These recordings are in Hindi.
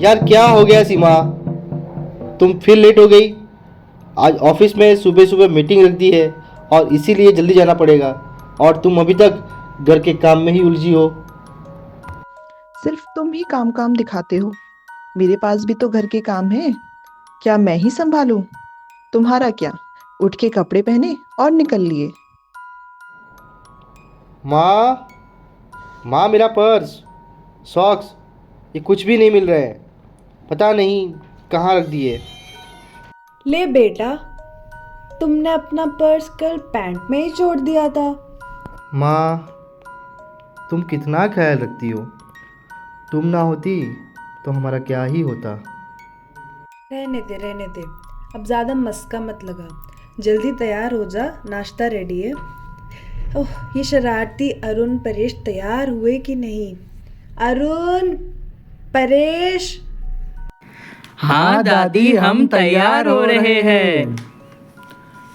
यार क्या हो गया सीमा, तुम फिर लेट हो गई। आज ऑफिस में सुबह सुबह मीटिंग रख दी है और इसीलिए जल्दी जाना पड़ेगा। और तुम अभी तक घर के काम में ही उलझी हो। सिर्फ तुम ही काम काम दिखाते हो। मेरे पास भी तो घर के काम है। क्या मैं ही संभालूं? तुम्हारा क्या? उठ के कपड़े पहने और निकल लिए। माँ, माँ मेरा पर्स, सॉक्स, ये कुछ भी नहीं मिल रहे हैं। पता नहीं कहाँ रख दिए। ले बेटा, तुमने अपना पर्स कल पैंट में ही छोड़ दिया था। माँ, तुम कितना ख्याल रखती हो। तुम ना होती तो हमारा क्या ही होता। रहने दे रहने दे, अब ज़्यादा मस्का मत लगा। जल्दी तैयार हो जा, नाश्ता रेडी है। ओह, ये शरारती अरुण परेश तैयार हुए कि नहीं? अरुण, परेश। हाँ दादी, हम तैयार हो रहे हैं।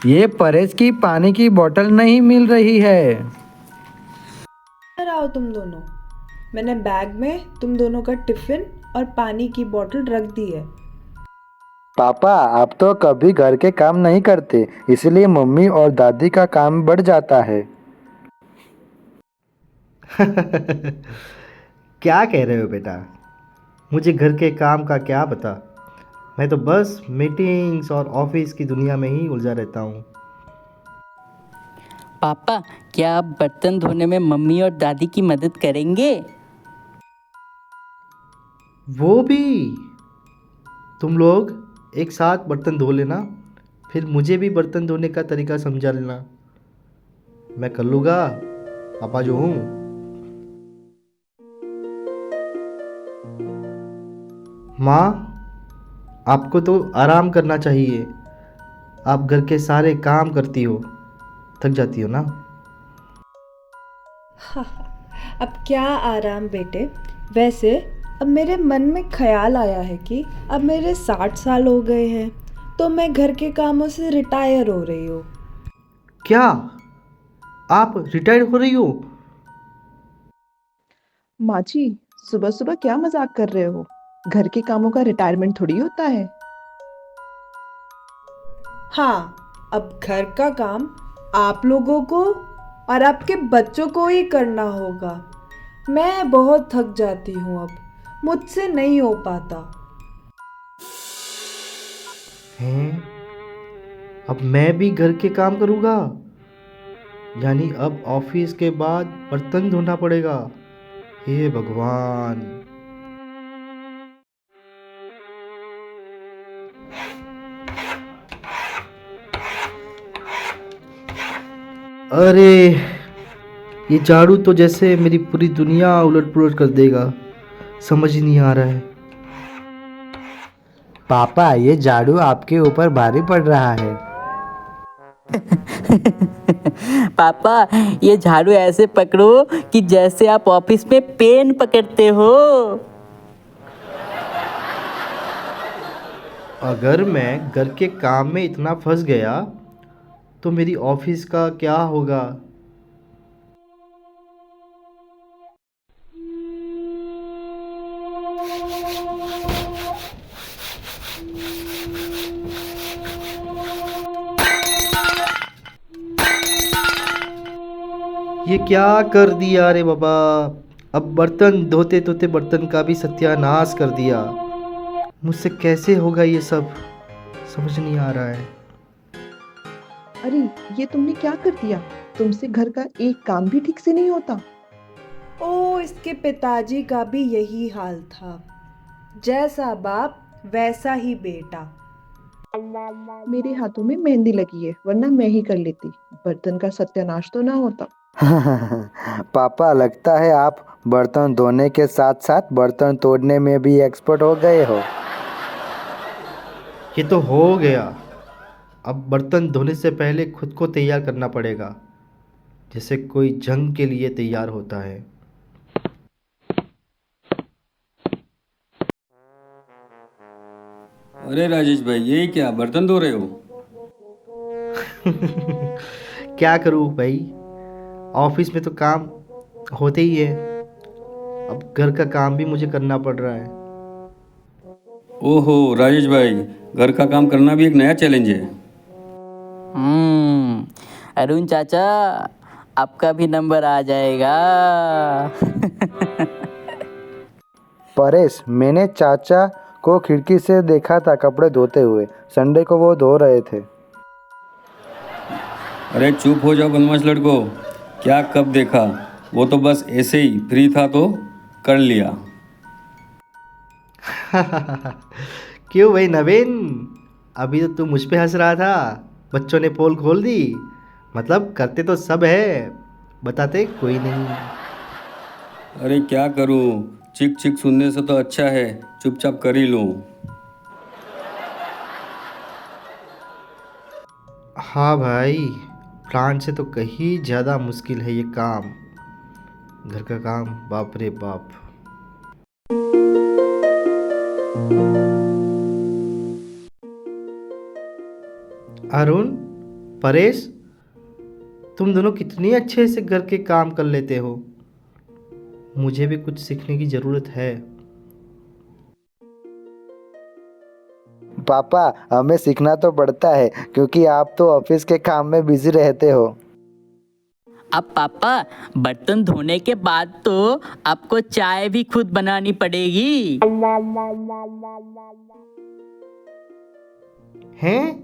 ये परेश की पानी की बोतल नहीं मिल रही है। इधर आओ तुम दोनों। मैंने बैग में तुम दोनों का टिफिन और पानी की बोतल रख दी है। पापा, आप तो कभी घर के काम नहीं करते, इसलिए मम्मी और दादी का काम बढ़ जाता है। क्या कह रहे हो बेटा? मुझे घर के काम का क्या पता। मैं तो बस मीटिंग्स और ऑफिस की दुनिया में ही उलझा रहता हूँ। पापा, क्या आप बर्तन धोने में मम्मी और दादी की मदद करेंगे? वो भी, तुम लोग एक साथ बर्तन धो लेना, फिर मुझे भी बर्तन धोने का तरीका समझा लेना। मैं कर लूँगा, पापा जो हूँ। माँ, आपको तो आराम करना चाहिए। आप घर के सारे काम करती हो, थक जाती हो ना। अब क्या आराम बेटे। वैसे अब मेरे मन में ख्याल आया है कि अब मेरे 60 साल हो गए हैं, तो मैं घर के कामों से रिटायर हो रही हूँ। क्या आप रिटायर्ड हो रही हो? माँ जी, सुबह सुबह क्या मजाक कर रहे हो? घर के कामों का रिटायरमेंट थोड़ी होता है। हाँ, अब घर का काम आप लोगों को और आपके बच्चों को ही करना होगा। मैं बहुत थक जाती हूँ, अब मुझसे नहीं हो पाता। हैं? अब मैं भी घर के काम करूँगा? यानी अब ऑफिस के बाद बर्तन धोना पड़ेगा। हे भगवान। अरे, ये झाड़ू तो जैसे मेरी पूरी दुनिया उलट पुलट कर देगा। समझ ही नहीं आ रहा है। पापा, ये झाड़ू आपके ऊपर भारी पड़ रहा है। पापा, ये झाड़ू ऐसे पकड़ो कि जैसे आप ऑफिस में पेन पकड़ते हो। अगर मैं घर के काम में इतना फंस गया तो मेरी ऑफिस का क्या होगा? ये क्या कर दिया रे बाबा। अब बर्तन धोते धोते बर्तन का भी सत्यानाश कर दिया। मुझसे कैसे होगा ये सब, समझ नहीं आ रहा है। अरे, ये तुमने क्या कर दिया? तुमसे घर का एक काम भी ठीक से नहीं होता। ओ, इसके पिताजी का भी यही हाल था। जैसा बाप वैसा ही बेटा। मेरे हाथों में मेहंदी लगी है, वरना मैं ही कर लेती। बर्तन का सत्यानाश तो ना होता। पापा, लगता है आप बर्तन धोने के साथ साथ बर्तन तोड़ने में भी एक्सपर्ट हो गए हो। ये तो हो गया। अब बर्तन धोने से पहले खुद को तैयार करना पड़ेगा, जैसे कोई जंग के लिए तैयार होता है। अरे राजेश भाई, ये क्या बर्तन धो रहे हो? क्या करूँ भाई, ऑफिस में तो काम होते ही है। अब घर का काम भी मुझे करना पड़ रहा है। ओहो राजेश भाई, घर का काम करना भी एक नया चैलेंज है। अरुण चाचा, आपका भी नंबर आ जाएगा। परेश, मैंने चाचा को खिड़की से देखा था कपड़े धोते हुए। संडे को वो धो रहे थे। अरे चुप हो जाओ बदमाश लड़को। क्या कब देखा? वो तो बस ऐसे ही फ्री था तो कर लिया। क्यों भाई नवीन, अभी तो तू मुझ पे हंस रहा था। बच्चों ने पोल खोल दी, मतलब करते तो सब है, बताते कोई नहीं। अरे क्या करूं, चिक चिक सुनने से तो अच्छा है चुपचाप कर ही लूं। हाँ भाई, प्लान से तो कहीं ज़्यादा मुश्किल है ये काम। घर का काम, बाप रे बाप। अरुण, परेश, तुम दोनों कितनी अच्छे से घर के काम कर लेते हो। मुझे भी कुछ सीखने की ज़रूरत है। पापा, हमें सीखना तो पड़ता है क्योंकि आप तो ऑफिस के काम में बिजी रहते हो। अब पापा, बर्तन धोने के बाद तो आपको चाय भी खुद बनानी पड़ेगी। हैं?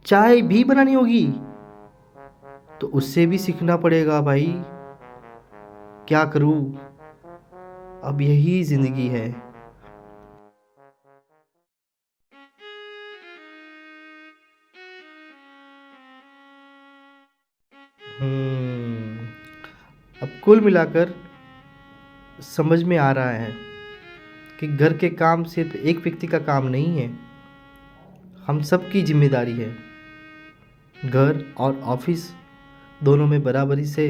चाय भी बनानी होगी? तो उससे भी सीखना पड़ेगा भाई। क्या करूं, अब यही जिंदगी है। अब कुल मिलाकर समझ में आ रहा है कि घर के काम सिर्फ एक व्यक्ति का काम नहीं है, हम सबकी जिम्मेदारी है। घर और ऑफिस दोनों में बराबरी से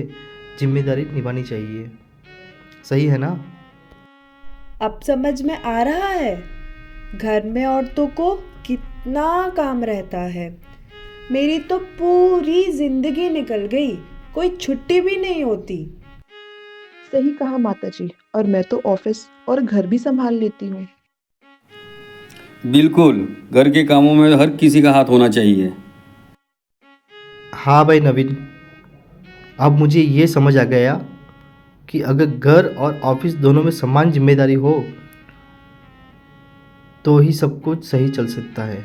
जिम्मेदारी निभानी चाहिए। सही है ना? अब समझ में आ रहा है घर में औरतों को कितना काम रहता है। मेरी तो पूरी जिंदगी निकल गई, कोई छुट्टी भी नहीं होती। सही कहा माताजी, और मैं तो ऑफिस और घर भी संभाल लेती हूँ। बिल्कुल, घर के कामों में हर किसी का हाथ होना चाहिए। हाँ भाई नवीन, अब मुझे ये समझ आ गया कि अगर घर और ऑफिस दोनों में समान जिम्मेदारी हो तो ही सब कुछ सही चल सकता है।